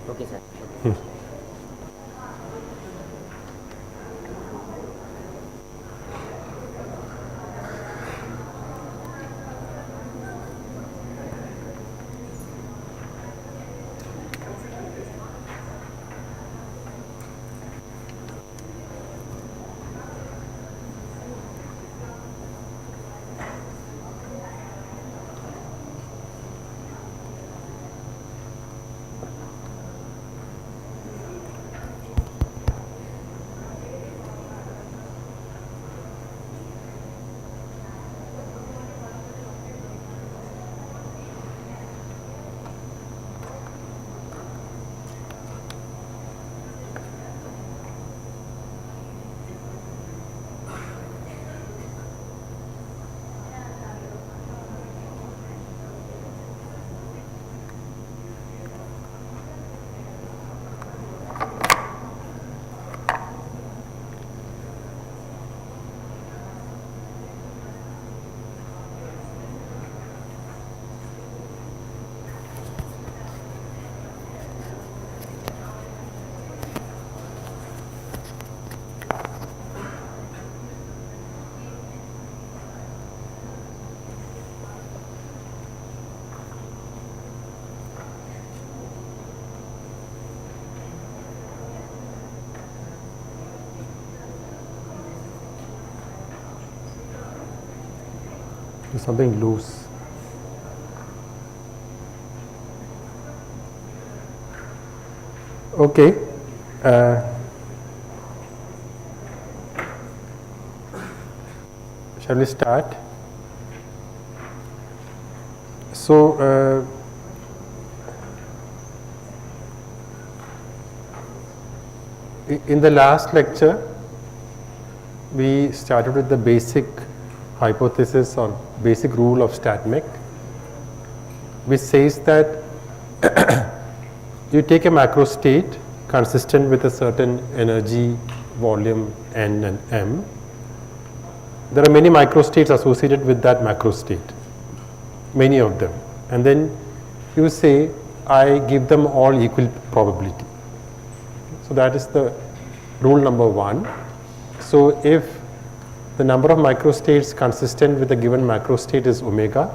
Okay, sir. There's something loose. Okay. Shall we start? So, in the last lecture, we started with the basic hypothesis or basic rule of StatMech, which says that you take a macro state consistent with a certain energy, volume, N and M. There are many microstates associated with that macro state, many of them. And then you say, I give them all equal probability. So that is the rule number one. So if the number of microstates consistent with a given macrostate is omega,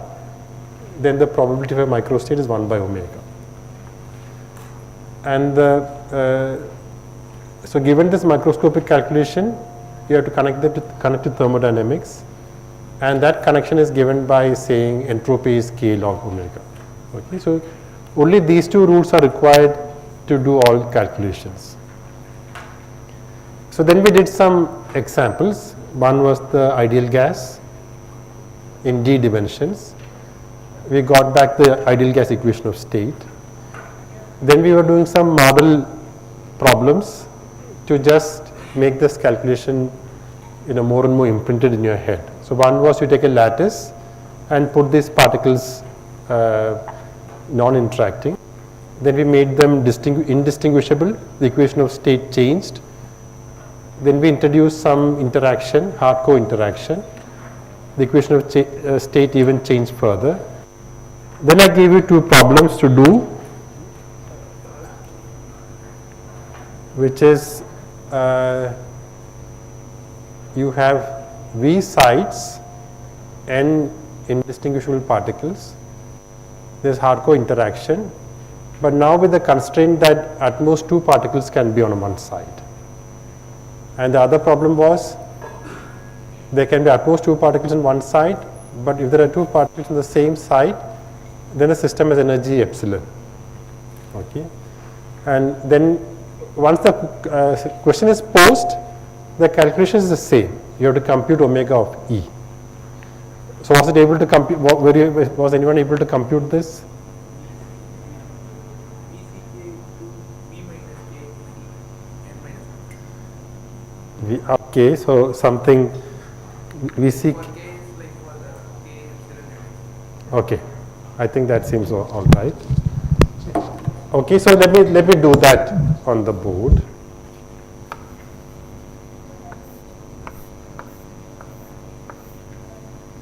then the probability of a microstate is 1 by omega. And so given this microscopic calculation, you have to connect to thermodynamics, and that connection is given by saying entropy is k log omega. Okay, so only these two rules are required to do all calculations. So then we did some examples. One was the ideal gas in d dimensions. We got back the ideal gas equation of state. Then we were doing some model problems to just make this calculation more and more imprinted in your head. So one was you take a lattice and put these particles non-interacting. Then we made them indistinguishable. The equation of state changed. Then we introduced some interaction, hardcore interaction. The equation of state even changed further. Then I gave you two problems to do, which is you have V sites, N indistinguishable particles. There is hardcore interaction, but now with the constraint that at most two particles can be on one side. And the other problem was there can be at most two particles on one side, but if there are two particles on the same side, then the system has energy epsilon. Okay, and then once the question is posed, the calculation is the same. You have to compute omega of E. So was it able to compute? Was anyone able to compute this? Okay, so something we see. For k is like for the k epsilon unit. Okay, I think that seems all right. Okay, so let me do that on the board.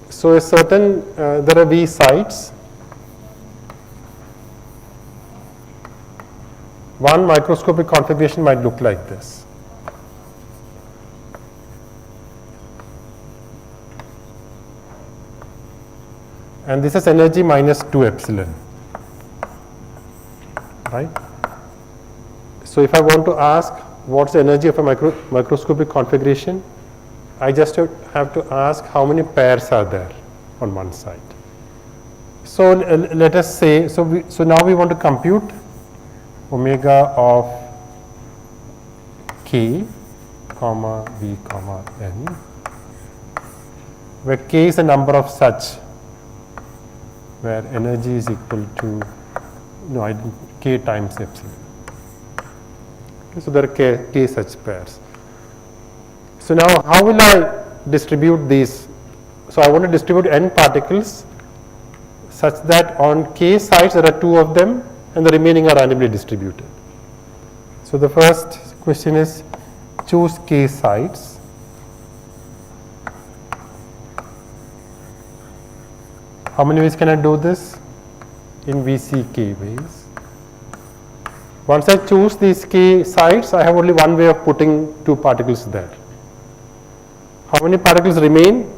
So a certain there are V sites. One microscopic configuration might look like this. And this is energy minus 2 epsilon, right? So if I want to ask what's the energy of a microscopic configuration, I just have to ask how many pairs are there on one side. So let us say, so now we want to compute omega of k comma v comma n, where k is the number of such where energy is equal to k times epsilon. Okay, so there are k such pairs. So now how will I distribute these? So I want to distribute n particles such that on k sides there are 2 of them and the remaining are randomly distributed. So the first question is choose k sides. How many ways can I do this? In VCK ways. Once I choose these k sides, I have only one way of putting 2 particles there. How many particles remain?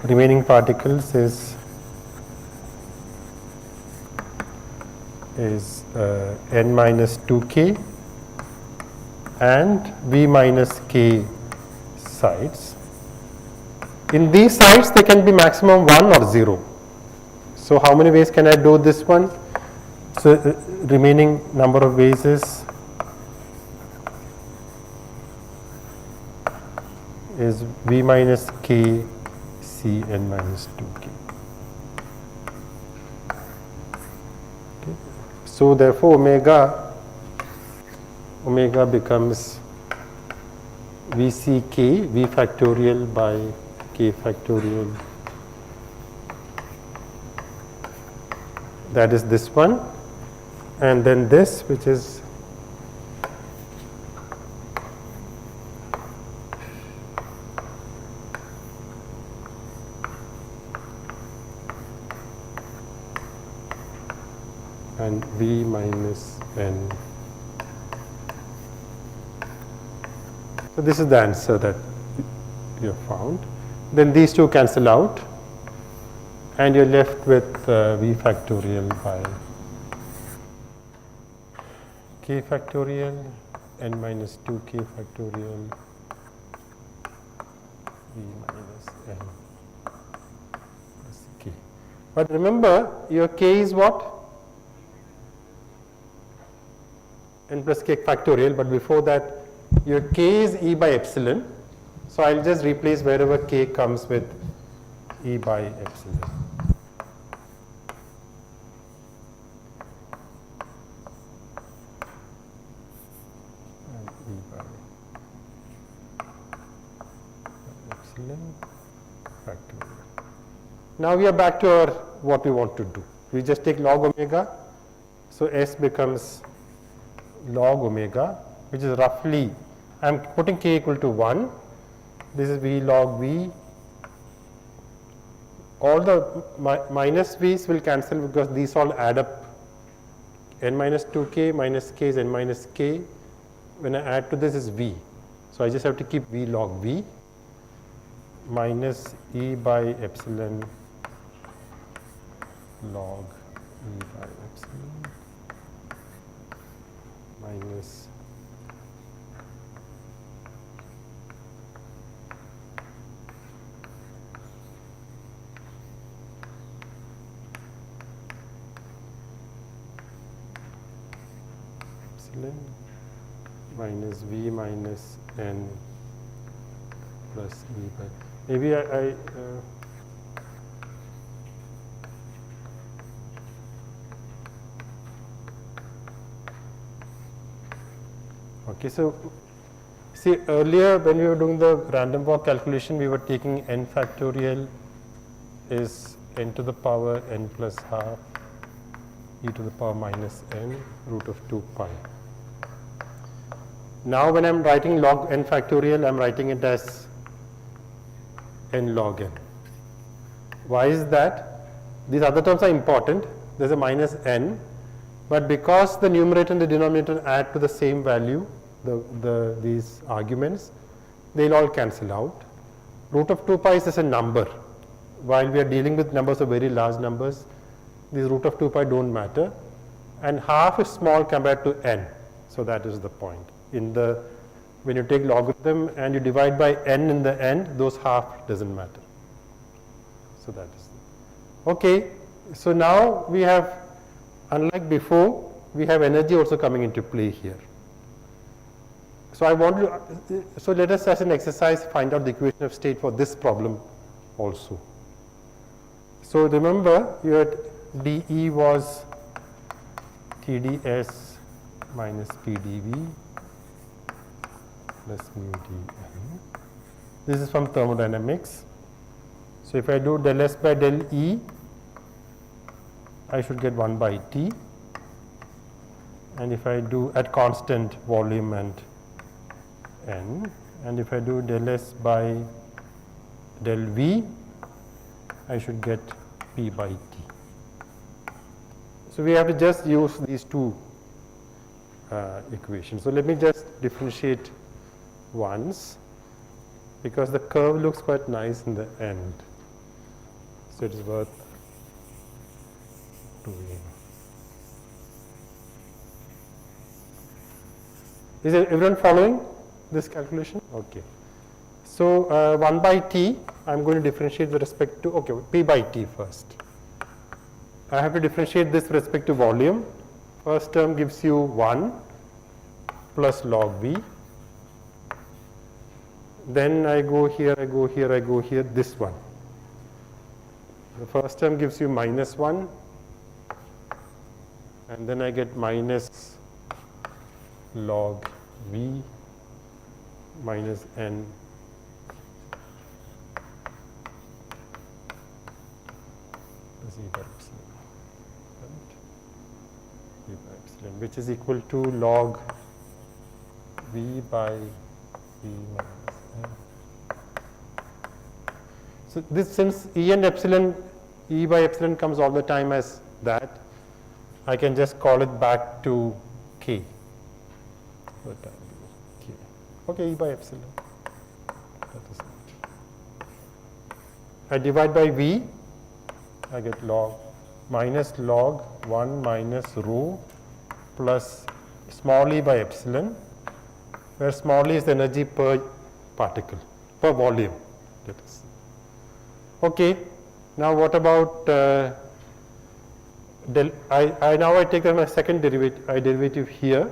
Remaining particles is n minus 2k and v minus k sides. In these sides, they can be maximum 1 or 0. So how many ways can I do this one? So remaining number of ways is v minus k c n minus 2k. Okay. So therefore omega becomes vck v factorial by k factorial, that is this one, and then this, which is and v minus n. So this is the answer that you have found. Then these two cancel out and you're left with v factorial by k factorial n minus 2k factorial v minus n plus k. But remember, your k is what? N plus k factorial, but before that your k is e by epsilon. So I'll just replace wherever k comes with e by epsilon. And e by epsilon factorial. Now we are back to our what we want to do. We just take log omega. So S becomes log omega, which is roughly, I am putting k equal to 1. This is v log v. All the minus v's will cancel because these all add up. N minus 2k minus k is n minus k. When I add to this is v. So I just have to keep v log v minus e by epsilon log e by epsilon minus epsilon minus v minus n plus e by. Maybe Okay, so see earlier when we were doing the random walk calculation, we were taking n factorial is n to the power n plus half e to the power minus n root of 2 pi. Now when I am writing log n factorial, I am writing it as n log n. Why is that? These other terms are important. There is a minus n, but because the numerator and the denominator add to the same value, these arguments, they will all cancel out. Root of 2 pi is just a number. While we are dealing with numbers of very large numbers, these root of 2 pi don't matter, and half is small compared to n. So that is the point. When you take logarithm and you divide by n in the end, those half doesn't matter. So that is okay. So now we have, unlike before, we have energy also coming into play here. So I want to, so let us as an exercise find out the equation of state for this problem also. So remember your dE was TdS minus PdV plus mu dN. This is from thermodynamics. So if I do del S by del E, I should get 1 by T, and if I do at constant volume and N, and if I do del S by del V, I should get P by T. So we have to just use these two equations. So let me just differentiate once, because the curve looks quite nice in the end. So it is worth doing. Is everyone following this calculation? Okay. So 1 by T, I am going to differentiate with respect to, okay, P by T first. I have to differentiate this with respect to volume. First term gives you 1 plus log V. Then I go here, I go here, I go here, this one. The first term gives you minus 1, and then I get minus log V minus N plus E by epsilon, right? E by epsilon, which is equal to log V by E minus N. So this, since E and epsilon, E by epsilon comes all the time as that, I can just call it back to K. K. Okay, E by epsilon. That is it. I divide by V, I get log minus log 1 minus rho plus small e by epsilon, where small e is the energy per particle, per volume. That is. Okay, now what about del? Now I take my second derivative here.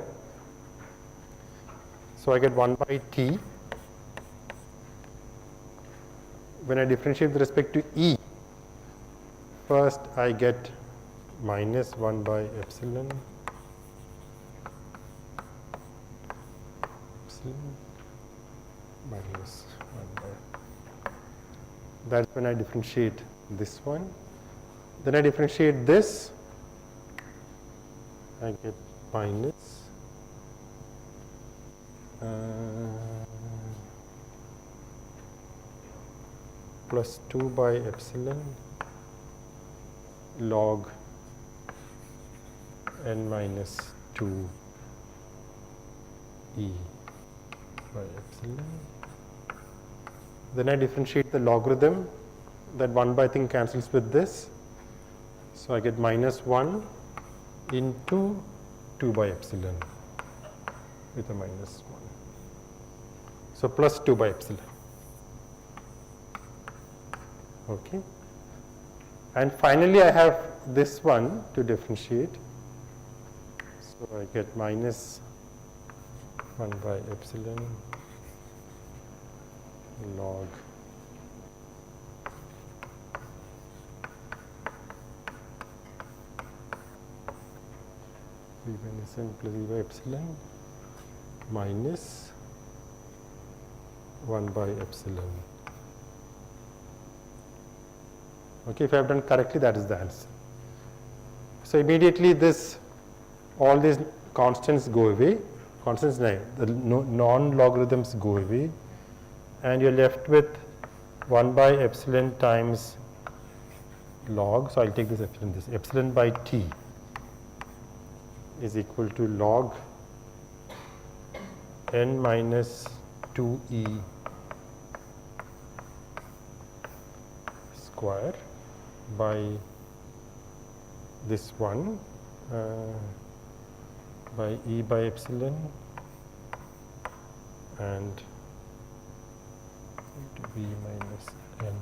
So I get 1 by T. When I differentiate with respect to E, first I get minus 1 by epsilon minus 1 by. That's when I differentiate this one. Then I differentiate this, I get minus plus 2 by epsilon log n minus 2 E by epsilon. Then I differentiate the logarithm. That 1 by thing cancels with this. So I get minus 1 into 2 by epsilon with a minus 1. So plus 2 by epsilon. Okay. And finally I have this one to differentiate. So I get minus 1 by epsilon log V minus N plus E by epsilon minus 1 by epsilon. Okay, if I have done correctly, that is the answer. So immediately all these constants go away, constants, the non-logarithms go away, and you're left with 1 by epsilon times log. So I'll take this epsilon by t is equal to log n minus 2e square by this one by e by epsilon and to b minus n.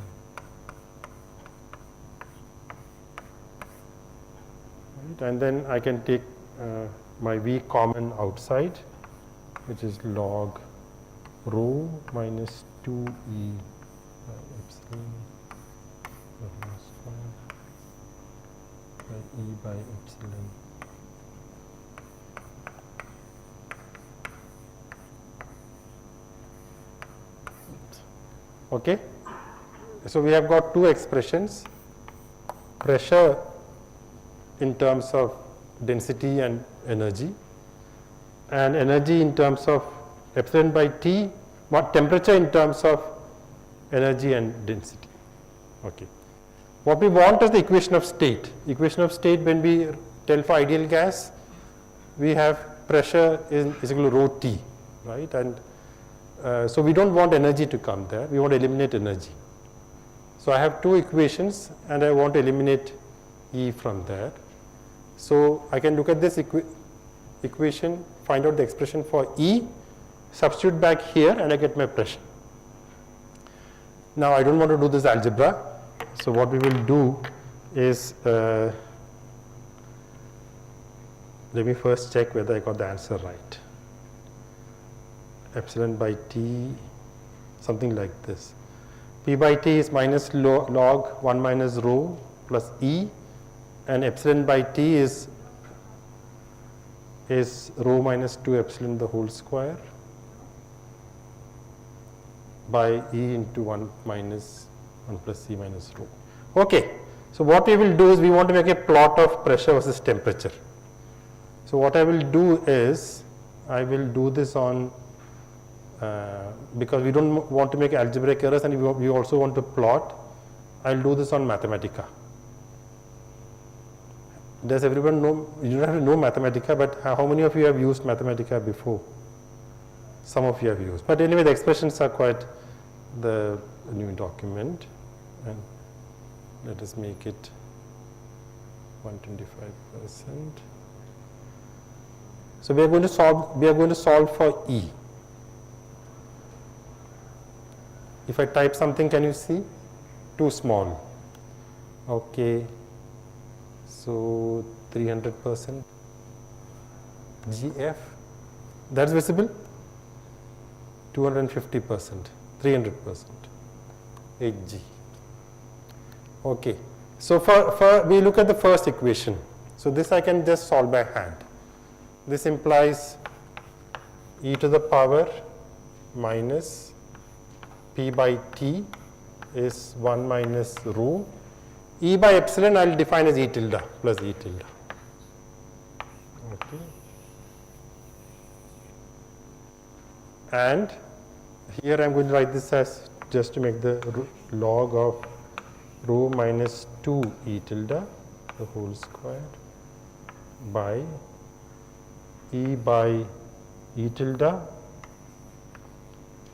Right, and then I can take my v common outside, which is log rho minus 2e by epsilon the whole square by e by epsilon. Okay, so we have got two expressions: pressure in terms of density and energy in terms of epsilon by t, temperature in terms of energy and density. Okay. What we want is the equation of state. Equation of state, when we tell for ideal gas, we have pressure is equal to rho T, right? And so we don't want energy to come there. We want to eliminate energy. So I have two equations, and I want to eliminate E from there. So I can look at this equation, find out the expression for E, substitute back here, and I get my pressure. Now I don't want to do this algebra. So what we will do is, let me first check whether I got the answer right. Epsilon by t, something like this. P by t is minus log 1 minus rho plus E, and epsilon by t is rho minus 2 epsilon the whole square by E into 1 minus 1 plus C minus rho. Okay, so what we will do is we want to make a plot of pressure versus temperature. So what I will do is I will do this on because we don't want to make algebraic errors, and we also want to plot. I'll do this on Mathematica. Does everyone know? You don't have to know Mathematica, but how many of you have used Mathematica before? Some of you have used. But anyway, the expressions are quite the new document, and let us make it 125%. So we are going to solve for E. If I type something, can you see? Too small. Okay. So 300%. GF. That's visible? 250%. 300%. 8G. Okay. So for we look at the first equation. So this I can just solve by hand. This implies e to the power minus P by T is 1 minus rho. E by epsilon I will define as E tilde plus E tilde. Okay. And here I am going to write this as, just to make the log of rho minus 2 E tilde the whole square by E by E tilde,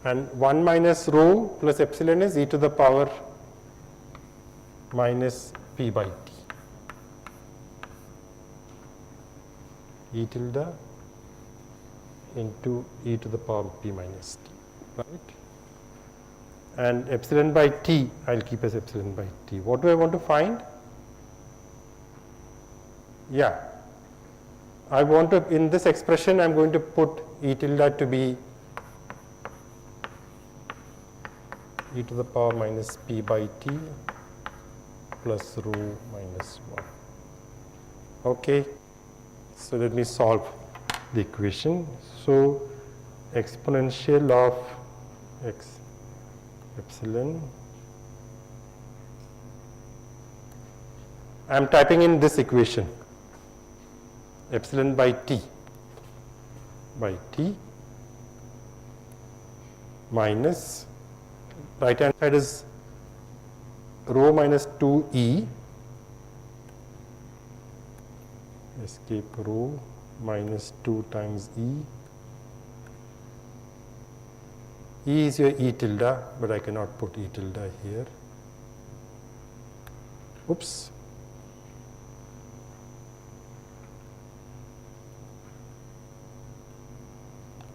and 1 minus rho plus epsilon is e to the power minus P by T. E tilde into e to the power P minus T, right? And epsilon by T, I will keep as epsilon by T. What do I want to find? Yeah. I want to, in this expression, I am going to put E tilde to be e to the power minus P by T plus rho minus 1. Okay. So let me solve the equation. So exponential of x epsilon. I am typing in this equation, epsilon by t minus, right hand side is rho minus 2e, escape rho minus 2 times e. E is your E tilde, but I cannot put E tilde here. Oops.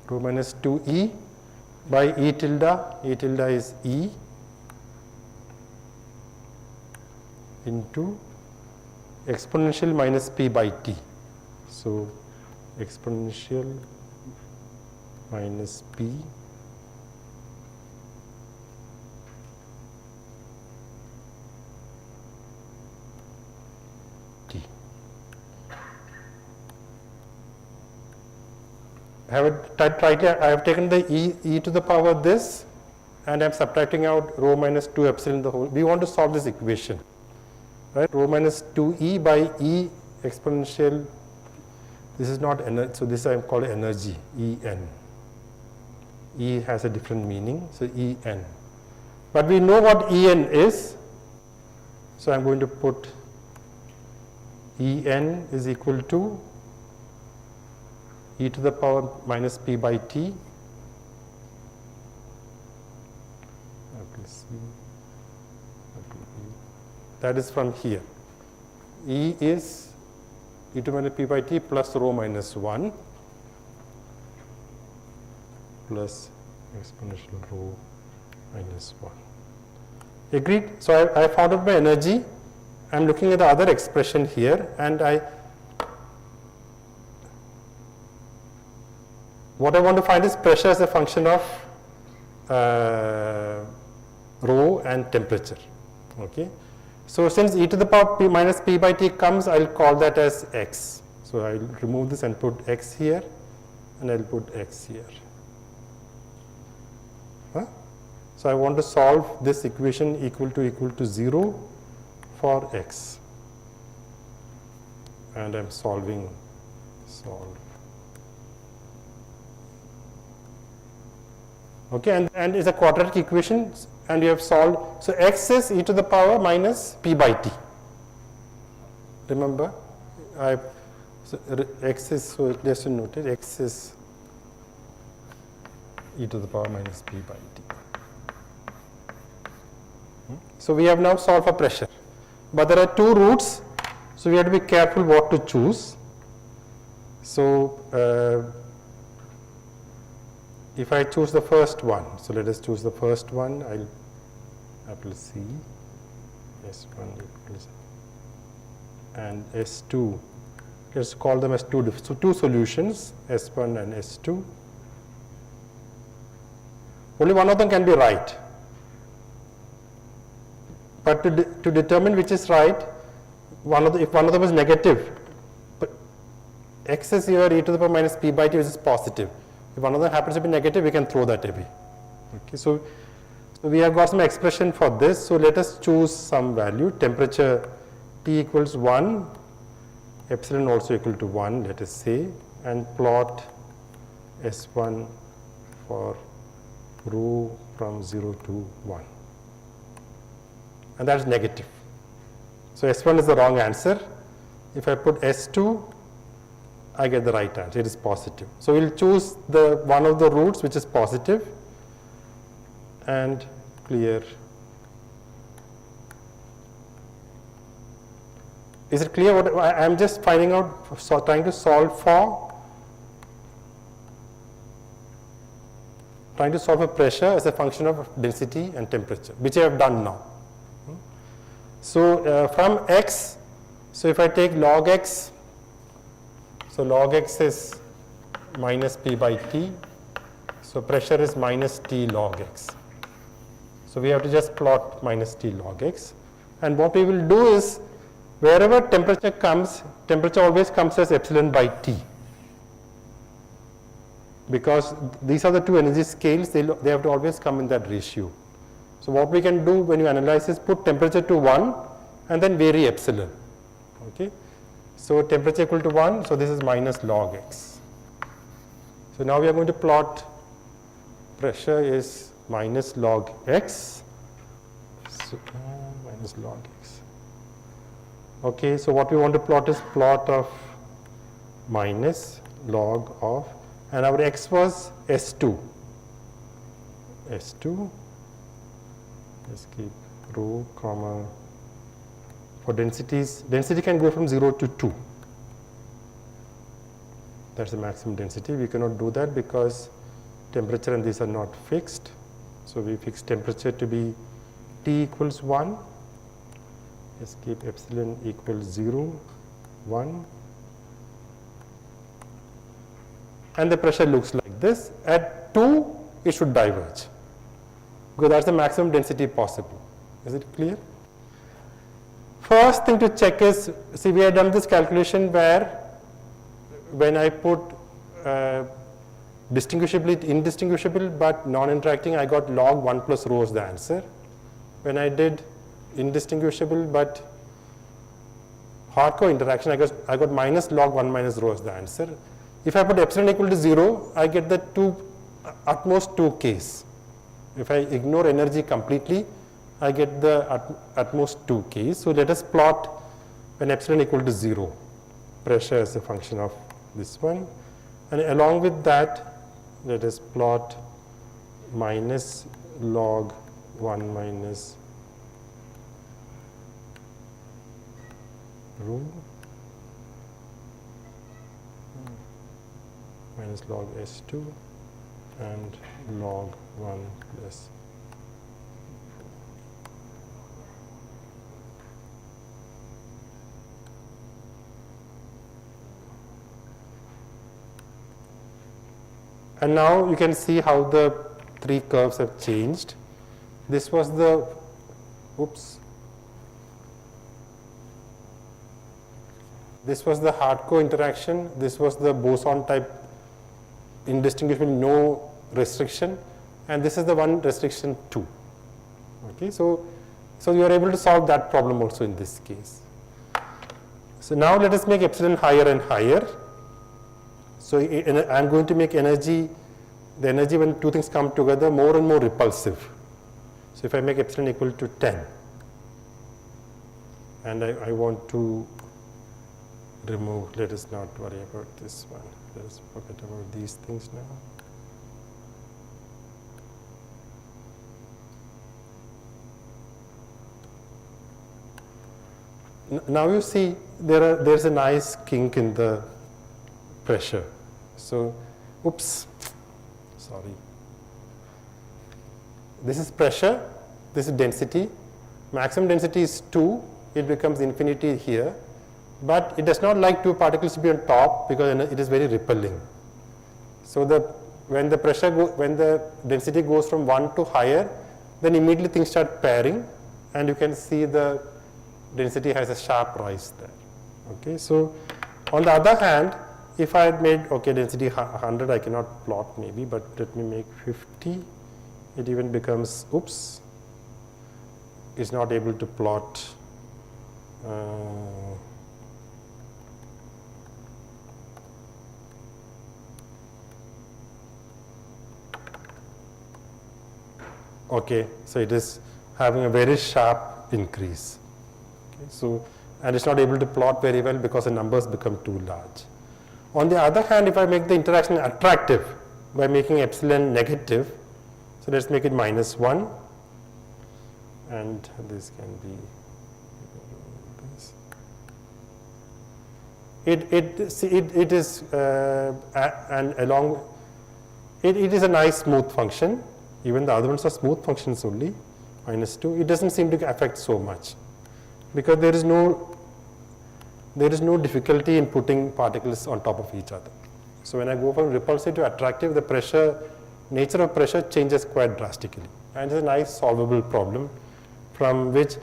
Rho minus 2e by E tilde is E into exponential minus p by t. So, exponential minus p t. I have taken the e to the power this, and I am subtracting out rho minus 2 epsilon the whole. We want to solve this equation, right? Rho minus 2e by e exponential. This is not energy, so this I am called energy, En. E has a different meaning, so En. But we know what En is, so I am going to put En is equal to e to the power minus p by t. That is from here. E is e to the minus p by t plus rho minus 1 plus exponential rho minus 1. Agreed? So I found out my energy. I am looking at the other expression here, and what I want to find is pressure as a function of rho and temperature. Okay. So since e to the power p minus p by t comes, I will call that as x. So I will remove this and put x here, and I will put x here. Huh? So I want to solve this equation equal to 0 for x, and I am solve. Okay, and it's a quadratic equation, and you have solved. So x is e to the power minus p by t. Remember, x is, so just to note it, x is e to the power minus p by t. So we have now solved for pressure, but there are two routes, so we have to be careful what to choose. So if I choose the first one, so let us choose the first one. I'll apply C, S1 equals, and S2. Let's call them as two solutions, S1 and S2. Only one of them can be right. But to determine which is right, if one of them is negative, but x is here e to the power minus p by t, which is positive. If one of them happens to be negative, we can throw that away. Okay, so we have got some expression for this. So let us choose some value. Temperature T equals 1, epsilon also equal to 1, let us say, and plot S1 for rho from 0 to 1. And that is negative. So S1 is the wrong answer. If I put S2, I get the right answer, it is positive. So we will choose the one of the roots which is positive and clear. Is it clear what I am just finding out, trying to solve for a pressure as a function of density and temperature, which I have done now. So from x, so if I take log x, so log x is minus p by t, so pressure is minus t log x. So we have to just plot minus t log x, and what we will do is wherever temperature comes, temperature always comes as epsilon by t. because these are the two energy scales, they have to always come in that ratio. So what we can do when you analyze is put temperature to 1 and then vary epsilon. Okay. So temperature equal to 1, so this is minus log x. So now we are going to plot pressure is minus log x. So, minus log x. Okay, so what we want to plot is plot of minus log of, and our x was S2. S2, let's keep rho, comma, for densities, density can go from 0 to 2. That's the maximum density. We cannot do that because temperature and these are not fixed. So we fix temperature to be T equals 1. Let's keep epsilon equals 0, 1. And the pressure looks like this. At 2, it should diverge, because that's the maximum density possible. Is it clear? First thing to check is, see, we have done this calculation where when I put indistinguishable but non-interacting, I got log 1 plus rho as the answer. When I did indistinguishable but hardcore interaction, I got minus log 1 minus rho as the answer. If I put epsilon equal to 0, I get the at most 2 Ks. If I ignore energy completely, I get the at most 2 Ks. So let us plot when epsilon equal to 0, pressure as a function of this one. And along with that, let us plot minus log 1 minus rho minus log S2 and log 1 plus . And now you can see how the 3 curves have changed. This was the, this was the hardcore interaction. This was the boson type indistinguishable, no restriction, and this is the one restriction 2. Okay, so you are able to solve that problem also in this case. So now let us make epsilon higher and higher. So I am going to make the energy when two things come together more and more repulsive. So if I make epsilon equal to 10, and I want to remove, let us not worry about this one. Let us forget about these things now. Now you see there's a nice kink in the pressure. So, sorry. This is pressure, this is density. Maximum density is 2, it becomes infinity here. But it does not like 2 particles to be on top because it is very repelling. So when the density goes from 1 to higher, then immediately things start pairing, and you can see the density has a sharp rise there. Okay, so on the other hand, if I had made density 100, I cannot plot maybe, but let me make 50. It even becomes is not able to plot. Okay, so it is having a very sharp increase. Okay, so, and it's not able to plot very well because the numbers become too large. On the other hand, if I make the interaction attractive by making epsilon negative, so let's make it minus 1, and this can be this. It is it is a nice smooth function. Even the other ones are smooth functions only, minus 2. It doesn't seem to affect so much because there is no difficulty in putting particles on top of each other. So when I go from repulsive to attractive, the nature of pressure changes quite drastically, and it's a nice solvable problem in which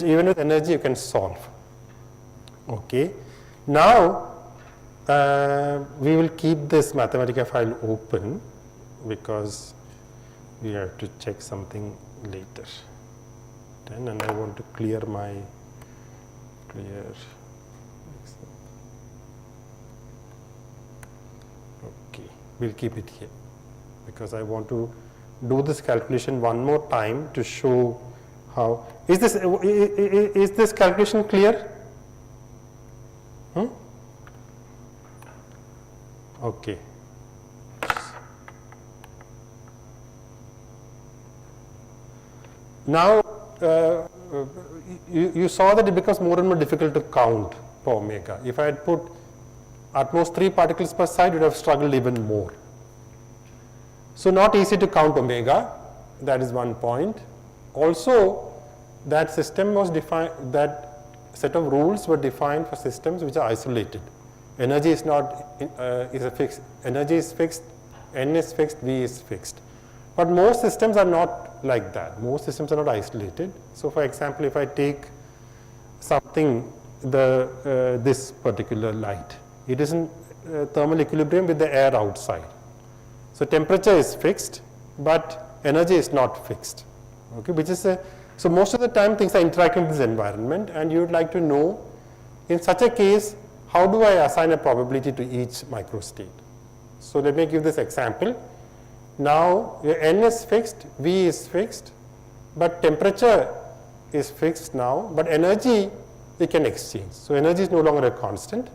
even with energy you can solve. Okay, now We will keep this Mathematica file open because we have to check something later. Then, and I want to clear my okay, we'll keep it here because I want to do this calculation one more time to show how is this calculation clear? Okay. Now you saw that it becomes more and more difficult to count for omega. If I had put at most 3 particles per side, you would have struggled even more. So not easy to count omega, that is one point. Also, that system was defined, that set of rules were defined for systems which are isolated. Energy is not is a fixed, energy is fixed, n is fixed, v is fixed. But most systems are not like that. Most systems are not isolated. So for example, if I take something, this particular light, it is in thermal equilibrium with the air outside. So temperature is fixed, but energy is not fixed. Okay, which is so most of the time things are interacting with this environment, and you would like to know, in such a case, how do I assign a probability to each microstate? So let me give this example. Now your n is fixed, v is fixed, but temperature is fixed now, but energy we can exchange. So energy is no longer a constant.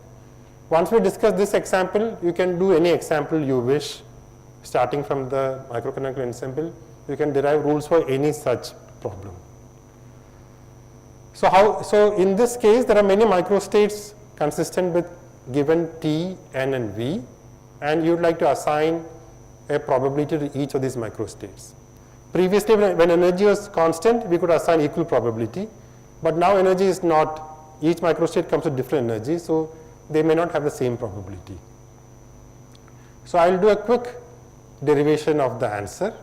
Once we discuss this example, you can do any example you wish, starting from the microcanonical ensemble. You can derive rules for any such problem. So in this case, there are many microstates consistent with given T, N and V, and you would like to assign a probability to each of these microstates. Previously, when energy was constant, we could assign equal probability, but now energy is not, each microstate comes with different energy, so they may not have the same probability. So I will do a quick derivation of the answer.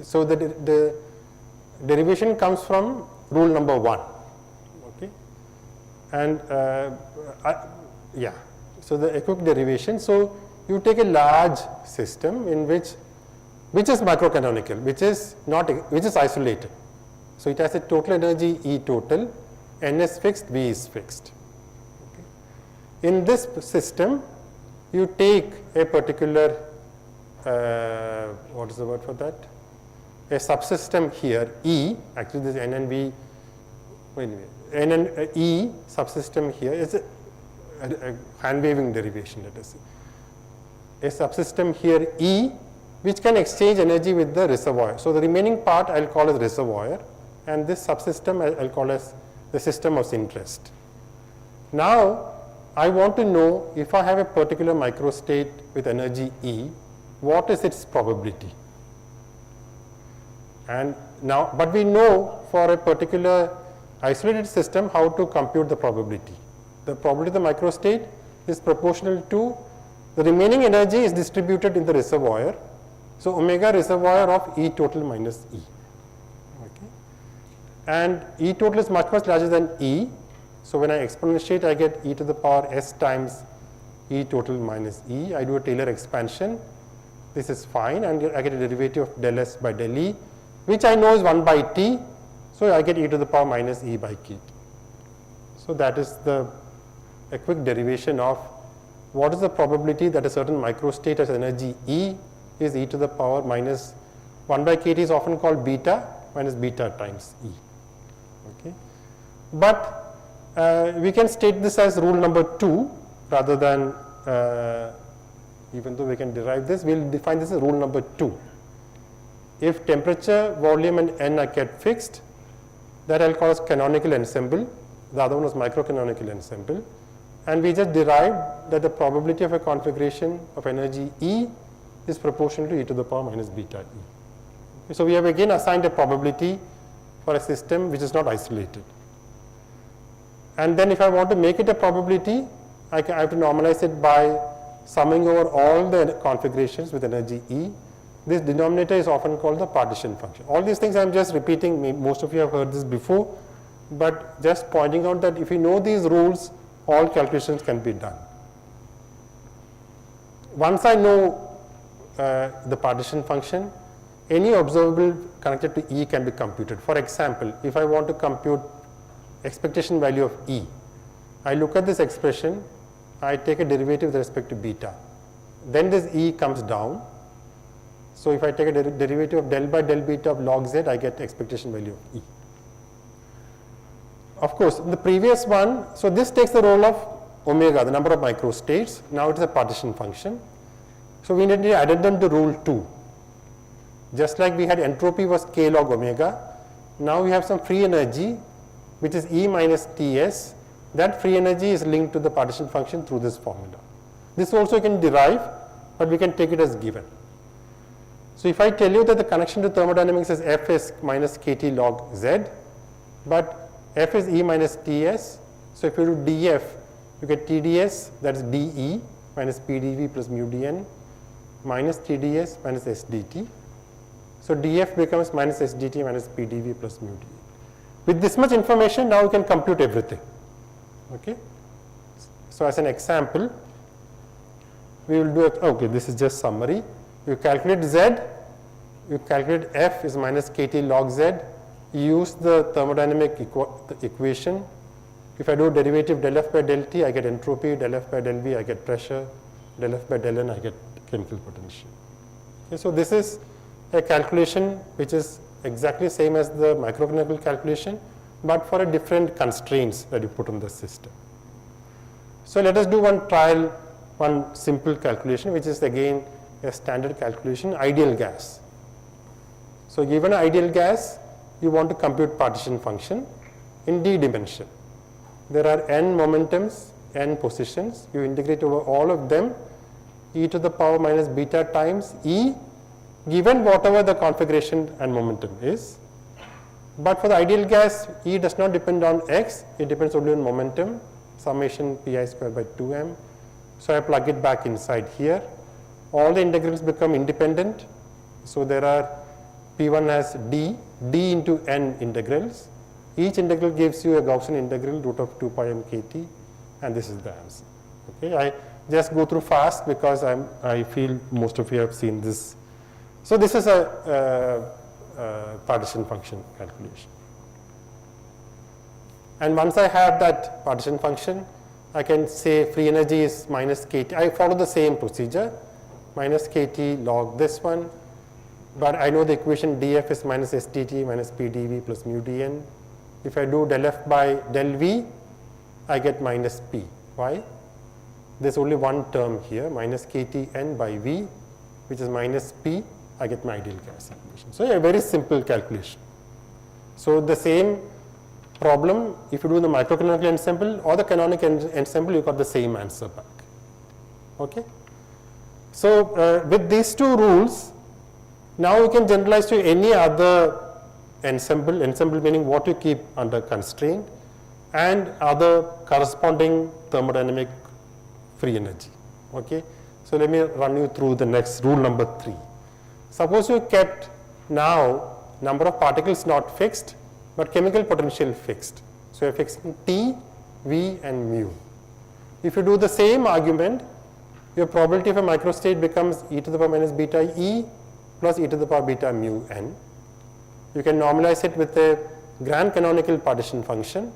So the derivation comes from rule number 1. Okay, and so the quick derivation. So you take a large system in which is microcanonical, which is isolated. So it has a total energy E total, N is fixed, V is fixed. Okay. In this system, you take a particular what is the word for that? A subsystem here, E, actually this N and V, N and E subsystem here is a hand waving derivation, let us say. A subsystem here E, which can exchange energy with the reservoir. So the remaining part I will call as reservoir, and this subsystem I will call as the system of interest. Now I want to know, if I have a particular microstate with energy E, what is its probability? And now, but we know for a particular isolated system how to compute the probability. The probability of the microstate is proportional to the remaining energy is distributed in the reservoir. So omega reservoir of E total minus E. Okay. And E total is much larger than E. So when I exponentiate, I get e to the power s times E total minus E. I do a Taylor expansion. This is fine, and I get a derivative of del s by del E, which I know is 1 by T. So I get e to the power minus E by K. So that is a quick derivation of what is the probability that a certain microstate has energy E is e to the power minus 1 by Kt is often called beta minus beta times E. Okay. But we can state this as rule number 2 rather than, even though we can derive this, we will define this as rule number 2. If temperature, volume and N are kept fixed, that I will call as canonical ensemble, the other one was microcanonical ensemble, and we just derived that the probability of a configuration of energy E is proportional to e to the power minus beta E. Okay, so we have again assigned a probability for a system which is not isolated. And then if I want to make it a probability, I have to normalize it by summing over all the configurations with energy E. This denominator is often called the partition function. All these things I am just repeating, most of you have heard this before, but just pointing out that if you know these rules, all calculations can be done. once I know the partition function, any observable connected to E can be computed. For example, if I want to compute expectation value of E, I look at this expression, I take a derivative with respect to beta. Then this E comes down. So if I take a derivative of del by del beta of log z, I get expectation value of E. Of course, in the previous one, so this takes the role of omega, the number of microstates. Now it is a partition function. So we need to addendum to rule 2. Just like we had entropy was k log omega, now we have some free energy which is E minus Ts. That free energy is linked to the partition function through this formula. This also you can derive, but we can take it as given. So if I tell you that the connection to thermodynamics is F is minus kT log z, but F is E minus Ts, so if you do dF, you get TdS, that is dE minus PdV plus mu dN minus TdS minus SdT. So dF becomes minus SdT minus PdV plus mu dE. With this much information, now you can compute everything. Okay. So as an example, we will do it. Okay, this is just summary. You calculate Z, you calculate F is minus kT log Z. You use the thermodynamic equation. If I do derivative del F by del T, I get entropy. Del F by del V, I get pressure. Del F by del N, I get chemical potential. Okay, so this is a calculation which is exactly same as the microcanonical calculation, but for a different constraints that you put on the system. So let us do one trial, one simple calculation, which is again a standard calculation, ideal gas. So given an ideal gas, you want to compute partition function in d dimension. There are n momentums, n positions. You integrate over all of them, e to the power minus beta times E, given whatever the configuration and momentum is. But for the ideal gas, E does not depend on x, it depends only on momentum, summation pi square by 2m. So I plug it back inside here. All the integrals become independent. So there are, P1 has d into n integrals. Each integral gives you a Gaussian integral root of 2 pi m kt, and this is the answer. Okay, I just go through fast because I feel most of you have seen this. So this is a partition function calculation. And once I have that partition function, I can say free energy is minus kT. I follow the same procedure, minus kT log this one, but I know the equation dF is minus SdT minus PdV plus mu dN. If I do del F by del V, I get minus P. Why? There's only one term here, minus kT n by V, which is minus P. I get my ideal gas equation. So a very simple calculation. So the same problem, if you do the microcanonical ensemble or the canonical ensemble, you got the same answer back. Okay. So with these two rules, now you can generalize to any other ensemble meaning what you keep under constraint, and other corresponding thermodynamic free energy. Okay. So let me run you through the next rule number 3. Suppose you kept now number of particles not fixed, but chemical potential fixed. So you are fixing T, V and mu. If you do the same argument, your probability of a microstate becomes e to the power minus beta E plus e to the power beta mu n. You can normalize it with a grand canonical partition function,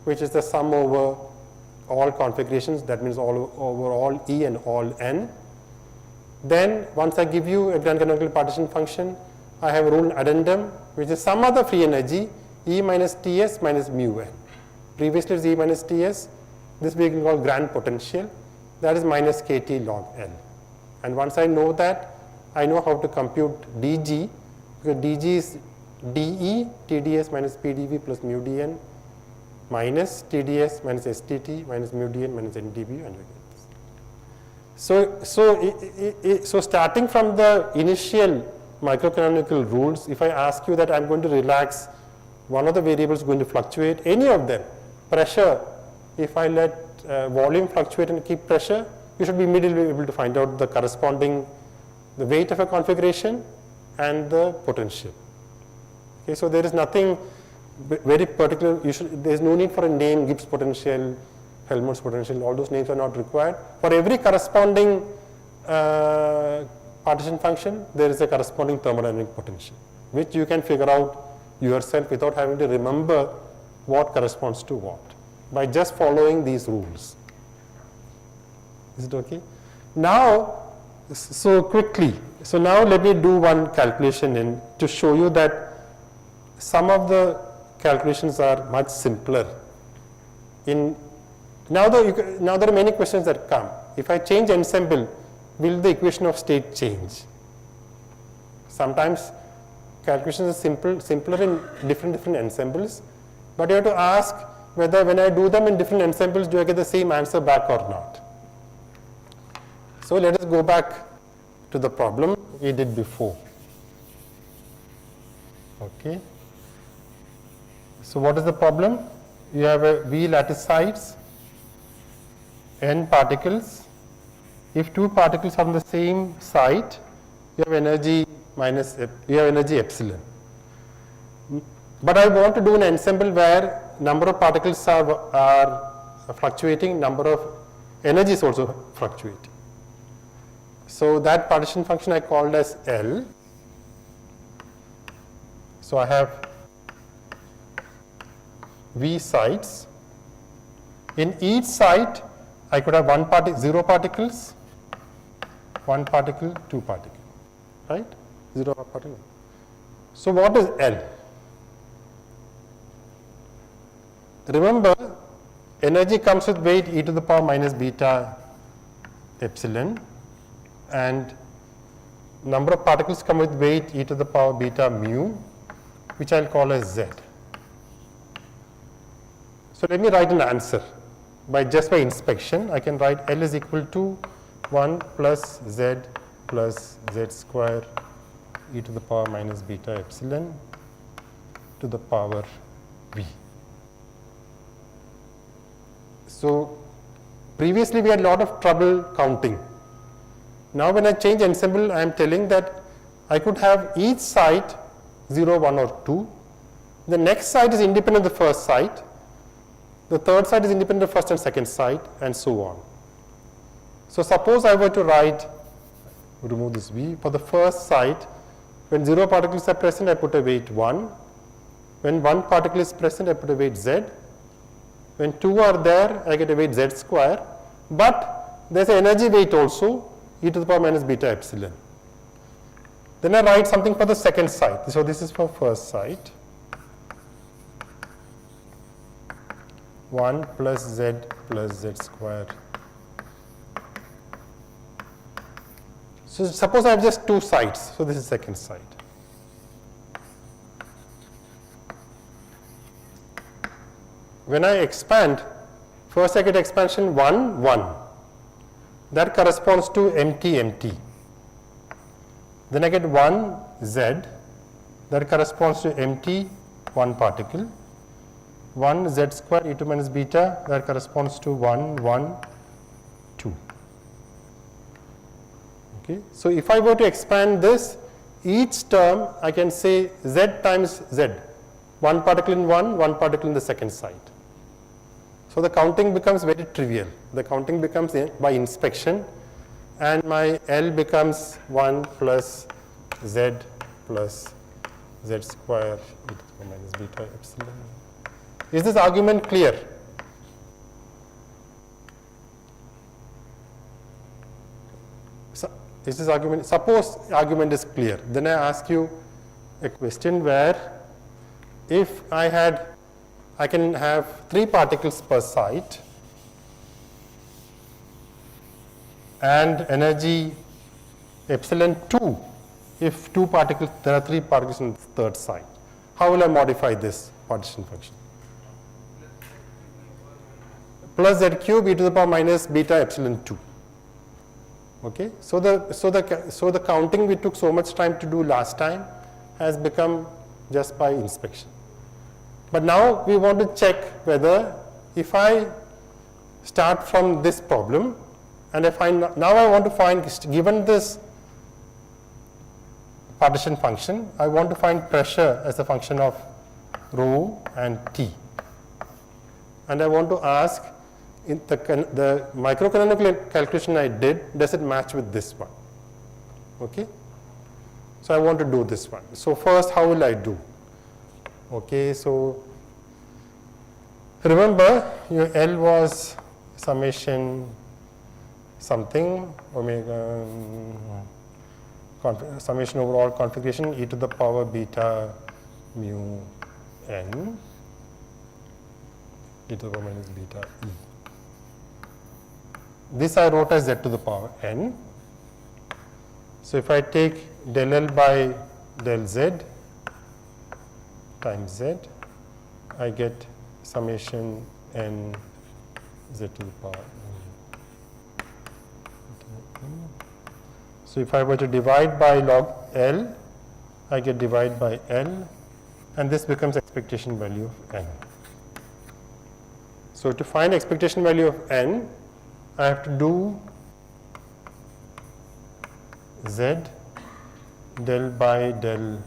which is the sum over all configurations, that means all over all E and all n. Then once I give you a grand canonical partition function, I have a rule addendum, which is some other free energy, E minus Ts minus mu n. Previously it was E minus Ts, this we can call grand potential, that is minus kT log L. And once I know that, I know how to compute dG, because dG is dE TdS minus PdV plus mu dN minus TdS minus SdT minus mu dN minus NdV, and you get this. So starting from the initial microcanonical rules, if I ask you that I'm going to relax one of the variables going to fluctuate, any of them, pressure, if I let volume fluctuate and keep pressure, you should be immediately able to find out the corresponding, the weight of a configuration and the potential. Okay, so there is nothing very particular, there is no need for a name, Gibbs potential, Helmholtz potential, all those names are not required. For every corresponding partition function, there is a corresponding thermodynamic potential, which you can figure out yourself without having to remember what corresponds to what, by just following these rules. Is it okay? Now, so quickly, so now let me do one calculation to show you that some of the calculations are much simpler. Now there are many questions that come. If I change ensemble, will the equation of state change? Sometimes calculations are simpler in different ensembles, but you have to ask whether when I do them in different ensembles, do I get the same answer back or not? So let us go back to the problem we did before. Okay. So what is the problem? You have a V lattice sites, n particles. If two particles are on the same site, you have energy epsilon. But I want to do an ensemble where number of particles are fluctuating, number of energy is also fluctuating. So that partition function I called as L. So I have V sites. In each site, I could have 0 particles, 1 particle, 2 particle, right? 0 particle. So what is L? Remember, energy comes with weight e to the power minus beta epsilon, and number of particles come with weight e to the power beta mu, which I'll call as Z. So let me write an answer. Just by inspection, I can write L is equal to 1 plus Z square e to the power minus beta epsilon to the power V. So previously we had a lot of trouble counting. Now when I change ensemble, I am telling that I could have each site 0, 1 or 2. The next site is independent of the first site. The third site is independent of first and second site, and so on. So suppose I were to remove this V, for the first site, when 0 particles are present, I put a weight 1. When 1 particle is present, I put a weight Z. When 2 are there, I get a weight Z square. But there's an energy weight also, e to the power minus beta epsilon. Then I write something for the second site. So this is for first site. 1 plus Z square. So suppose I have just 2 sites. So this is second site. When I expand, first I get expansion 1, 1. That corresponds to empty. Then I get 1 Z. That corresponds to empty 1 particle. 1 Z square e to minus beta, that corresponds to 1, 1, 2. Okay. So if I were to expand this, each term I can say Z times Z. 1 particle in 1 particle in the second site. So the counting becomes very trivial. The counting becomes by inspection, and my L becomes 1 plus Z square e to the power minus beta epsilon. Is this argument clear? So, is this argument, suppose argument is clear, then I ask you a question where if I can have 3 particles per site and energy epsilon 2 if there are 3 particles in the third site. How will I modify this partition function? Plus Z cube e to the power minus beta epsilon 2. Okay, so the counting we took so much time to do last time has become just by inspection. But now we want to check whether if I start from this problem and now I want to find, given this partition function, I want to find pressure as a function of rho and T. And I want to ask, in the microcanonical calculation I did, does it match with this one? Okay. So I want to do this one. So first, how will I do? Okay, so remember your L was summation something omega summation overall configuration e to the power beta mu n e to the power minus beta e. This I wrote as z to the power n. So if I take del L by del z times z, I get summation n z to the power n. So if I were to divide by log L, I get divide by L, and this becomes expectation value of n. So to find expectation value of n, I have to do z del by del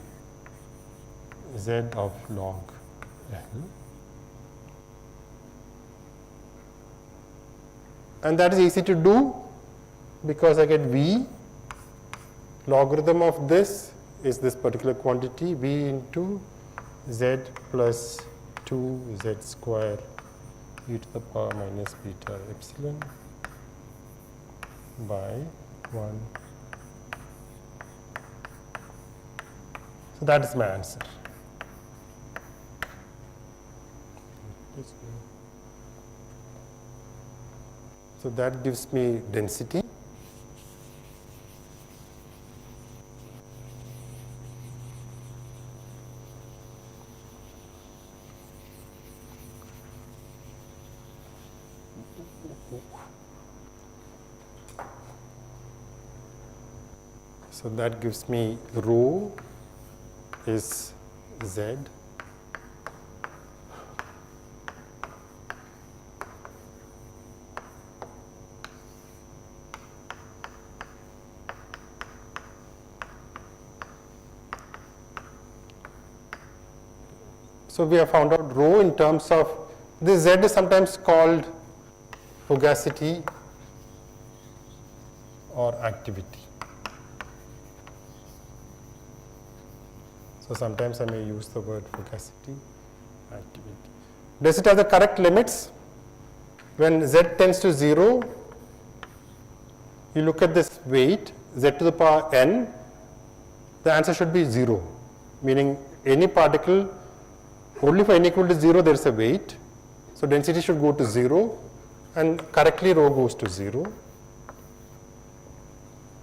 z of log L. And that is easy to do because I get V, logarithm of this is this particular quantity, V into z plus 2z square e to the power minus beta epsilon by 1. So that is my answer. So that gives me density. So that gives me rho is z. So we have found out rho in terms of this z is sometimes called fugacity or activity. So sometimes I may use the word fugacity, activity. Does it have the correct limits? When z tends to 0, you look at this weight, z to the power n, the answer should be 0, meaning any particle, only for n equal to 0 there is a weight. So density should go to 0 and correctly rho goes to 0.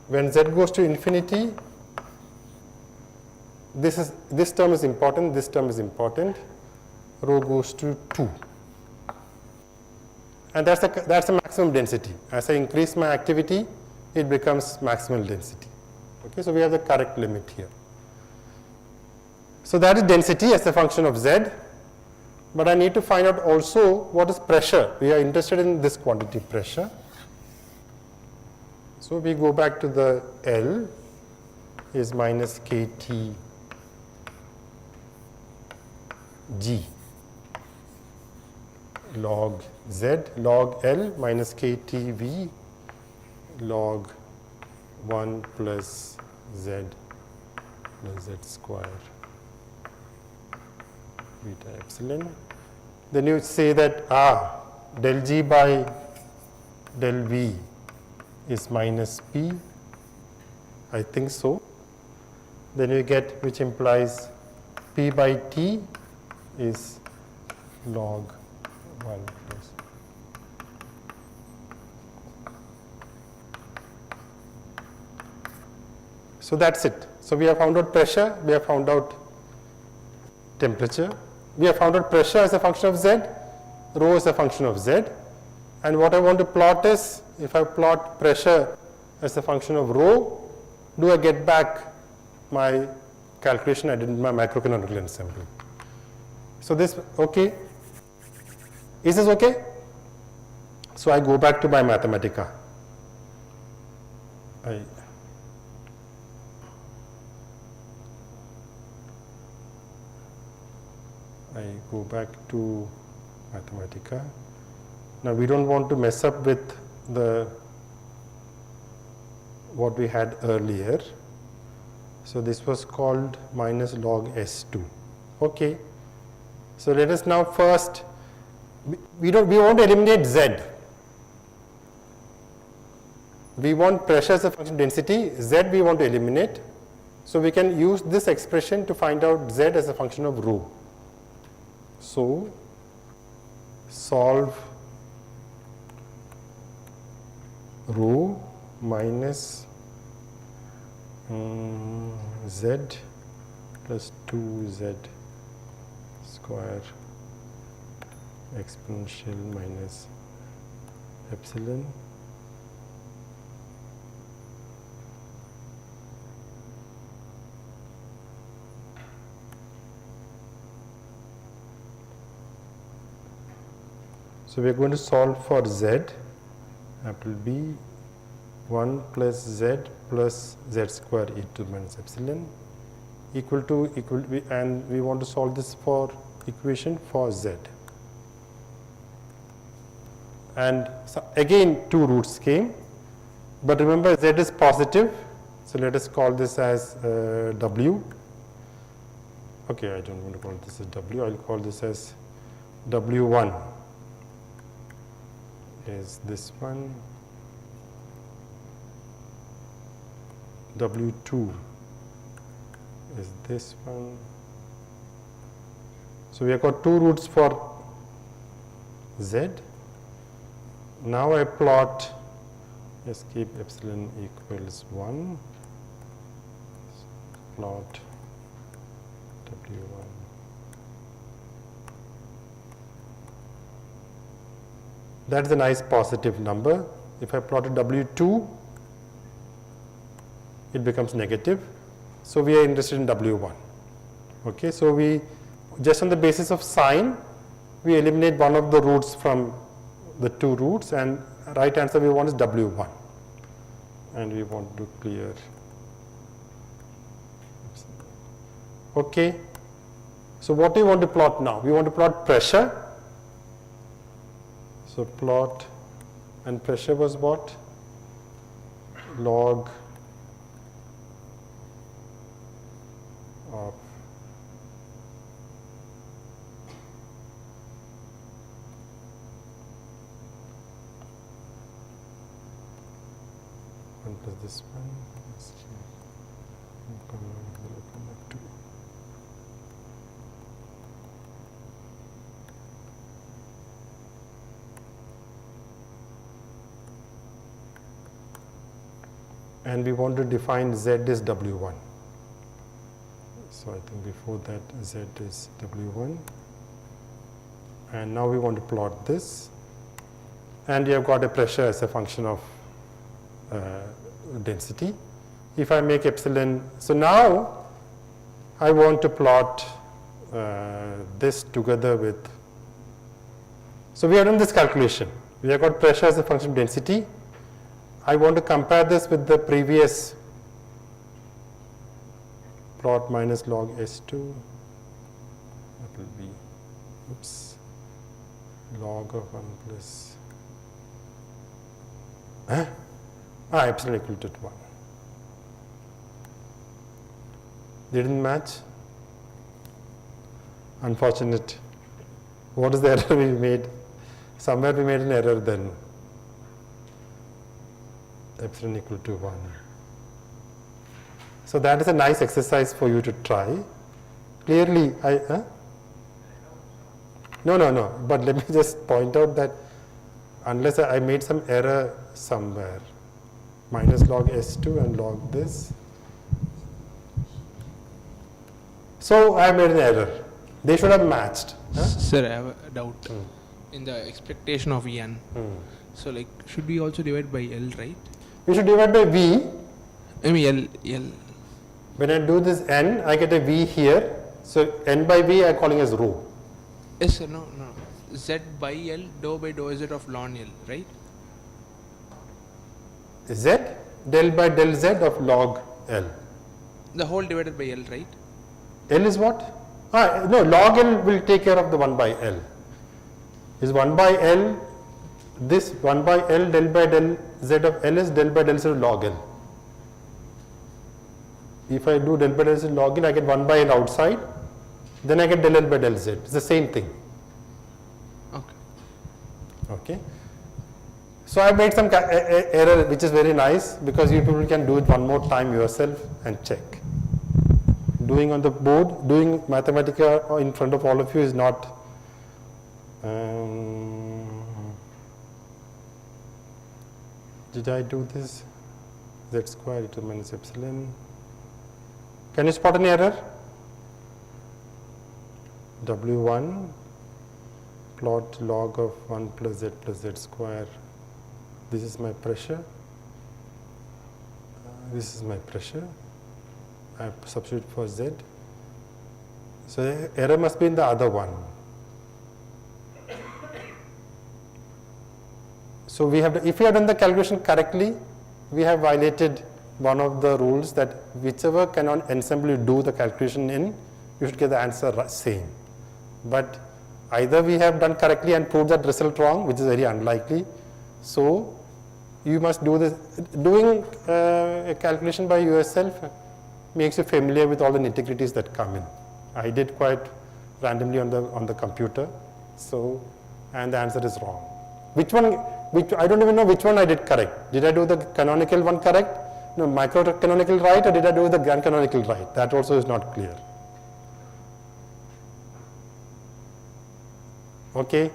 When z goes to infinity, this term is important, this term is important, rho goes to 2. And that's the maximum density. As I increase my activity, it becomes maximal density. Okay, so we have the correct limit here. So that is density as a function of z, but I need to find out also what is pressure. We are interested in this quantity pressure. So we go back to the L is minus kT g log z log L minus kT v log 1 plus z plus z square beta epsilon. Then you say that del g by del v is minus p, I think so. Then you get, which implies p by t is log 1 plus. So that's it. So we have found out pressure, we have found out temperature, we have found out pressure as a function of z, rho is a function of z, and what I want to plot is, if I plot pressure as a function of rho, do I get back my calculation I did in my microcanonical ensemble? So this, okay, is this okay? So I go back to my Mathematica. I go back to Mathematica. Now we don't want to mess up with the what we had earlier. So this was called minus log S2. Okay. So let us now first, we want to eliminate Z. We want pressure as a function of density, Z we want to eliminate. So we can use this expression to find out Z as a function of rho. So solve rho minus Z plus 2Z square exponential minus epsilon So we are going to solve for Z. That will be 1 plus Z plus Z square e to the minus epsilon equal to and we want to solve this for equation for Z. And so again 2 roots came, but remember Z is positive, so let us call this as W. Okay, I don't want to call this as W, I will call this as W1 is this one, W2 is this one. So we have got 2 roots for Z. Now I plot, let's keep epsilon equals 1, plot W1. That is a nice positive number. If I plot a W2, it becomes negative. So we are interested in W1. Okay, so we just on the basis of sign, we eliminate one of the roots from the 2 roots, and right answer we want is W1. And we want to clear. Okay. So what do we want to plot now? We want to plot pressure. So plot, and pressure was what? Log of one plus this one. Let's see. 0.2. And we want to define Z is W1. So I think before that Z is W1. And now we want to plot this. And you have got a pressure as a function of density. If I make epsilon, so now I want to plot this together with, so we have done this calculation. We have got pressure as a function of density. I want to compare this with the previous plot minus log S2. That will be, oops, log of 1 plus, epsilon equal to 1. Didn't match? Unfortunate. What is the error we made? Somewhere we made an error then. Epsilon equal to 1. So that is a nice exercise for you to try. Clearly, no, but let me just point out that unless I made some error somewhere, minus log S2 and log this. So I made an error. They should have matched. Sir, I have a doubt. In the expectation of n, so like should we also divide by L, right? We should divide by V. I mean L. When I do this n, I get a V here. So n by V I am calling as rho. Yes, sir. No. Z by L, dou by dou Z of ln L, right? Z del by del Z of log L. The whole divided by L, right? L is what? No, log L will take care of the 1 by L. Is 1 by L this 1 by L del by del Z of L is del by del Z log L. If I do del by del Z log L, I get 1 by L outside, then I get del L by del Z. It's the same thing. Okay. Okay. So I made some error which is very nice, because you people can do it one more time yourself and check. Doing on the board, doing Mathematica in front of all of you is not did I do this? Z square e to the minus epsilon. Can you spot any error? W1 plot log of 1 plus Z square. This is my pressure. This is my pressure. I substitute for Z. So the error must be in the other one. So we have, if we have done the calculation correctly, we have violated one of the rules, that whichever cannon ensemble you do the calculation in, you should get the answer same. But either we have done correctly and proved that result wrong, which is very unlikely. So you must do this. Doing a calculation by yourself makes you familiar with all the nitty-gritties that come in. I did quite randomly on the computer, so, and the answer is wrong. Which one? I don't even know which one I did correct. Did I do the canonical one correct? No, micro-canonical right, or did I do the grand canonical right? That also is not clear. Okay,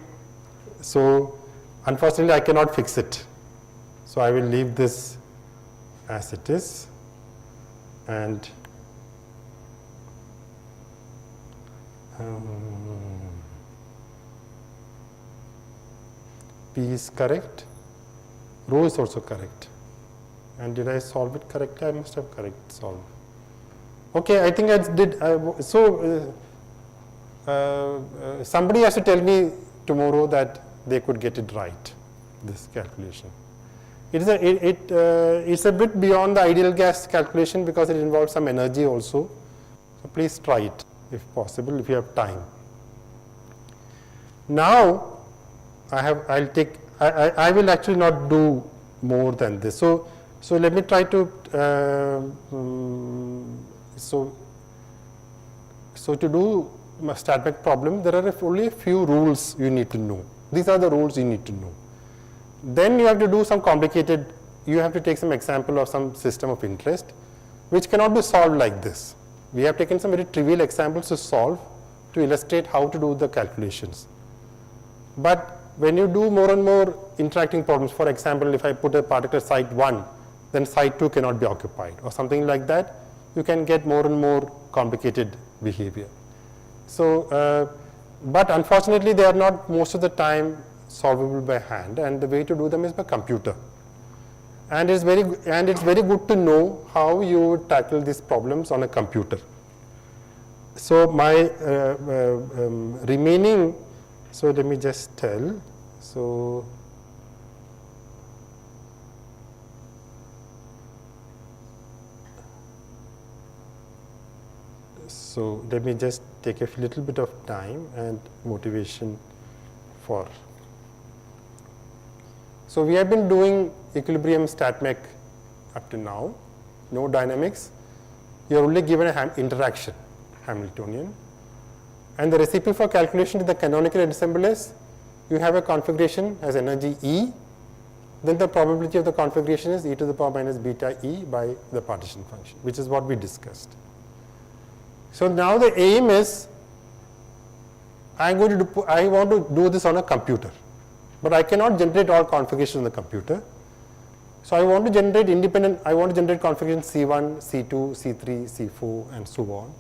so unfortunately I cannot fix it. So I will leave this as it is, and P is correct, rho is also correct. And did I solve it correctly? I must have correct solved. Okay, I think I did. Somebody has to tell me tomorrow that they could get it right, this calculation. It's a bit beyond the ideal gas calculation, because it involves some energy also. So please try it if possible, if you have time. Now I will actually not do more than this. So let me try to so to do a StatMech problem, there are only a few rules you need to know. These are the rules you need to know. Then you have to do some complicated, you have to take some example of some system of interest, which cannot be solved like this. We have taken some very trivial examples to solve, to illustrate how to do the calculations. But when you do more and more interacting problems, for example, if I put a particle at site 1, then site 2 cannot be occupied, or something like that, you can get more and more complicated behavior. So, but unfortunately they are not most of the time solvable by hand, and the way to do them is by computer. And it's very good to know how you would tackle these problems on a computer. So my remaining, so let me just tell. So let me just take a little bit of time and motivation for. So we have been doing equilibrium StatMech up to now, no dynamics. You are only given an interaction, Hamiltonian. And the recipe for calculation of the canonical ensemble is, you have a configuration as energy E, then the probability of the configuration is e to the power minus beta E by the partition function, which is what we discussed. So now the aim is, I want to do this on a computer, but I cannot generate all configurations on the computer. So I want to generate configuration C1, C2, C3, C4 and so on.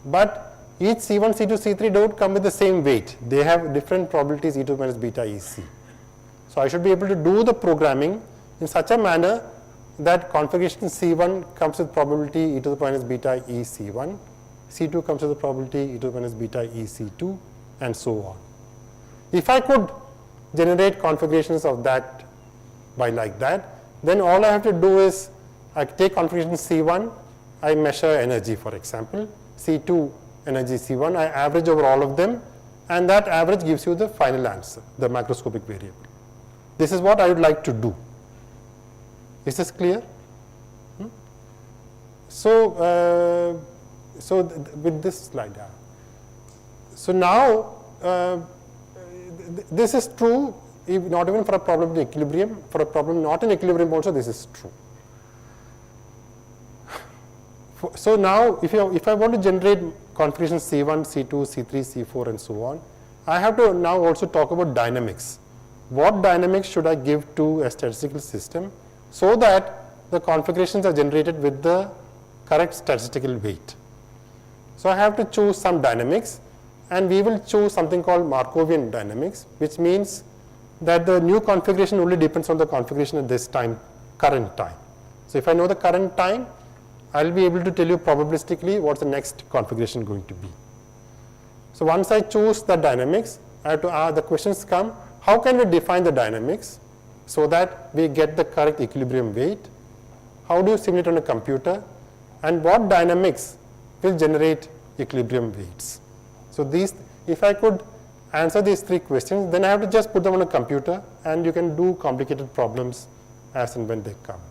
But each C1, C2, C3 don't come with the same weight. They have different probabilities e to the minus beta EC. So I should be able to do the programming in such a manner that configuration C1 comes with probability e to the minus beta EC1, C2 comes with the probability e to the minus beta EC2 and so on. If I could generate configurations of that by like that, then all I have to do is, I take configuration C1, I measure energy, for example, C2 energy C1, I average over all of them, and that average gives you the final answer, the macroscopic variable. This is what I would like to do. Is this clear? So, with this slide, so now this is true, not even for a problem in equilibrium, for a problem not in equilibrium also this is true. So now if I want to generate configurations C1, C2, C3, C4 and so on, I have to now also talk about dynamics. What dynamics should I give to a statistical system so that the configurations are generated with the correct statistical weight. So I have to choose some dynamics, and we will choose something called Markovian dynamics, which means that the new configuration only depends on the configuration at this time, current time. So if I know the current time, I will be able to tell you probabilistically what's the next configuration going to be. So once I choose the dynamics, I have to ask, the questions come, how can we define the dynamics so that we get the correct equilibrium weight? How do you simulate on a computer? And what dynamics will generate equilibrium weights? So these, if I could answer these three questions, then I have to just put them on a computer and you can do complicated problems as and when they come.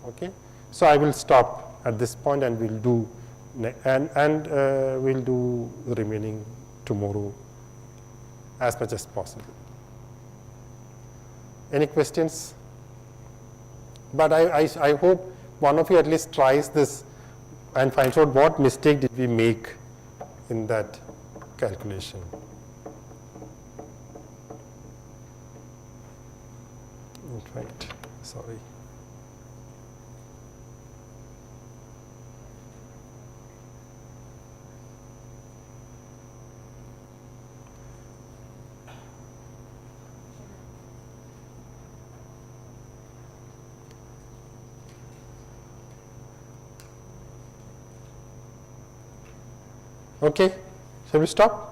Okay? So I will stop at this point and we'll do we'll do the remaining tomorrow as much as possible. Any questions? But I hope one of you at least tries this and finds out what mistake did we make in that calculation. Right, sorry. Okay, shall we stop?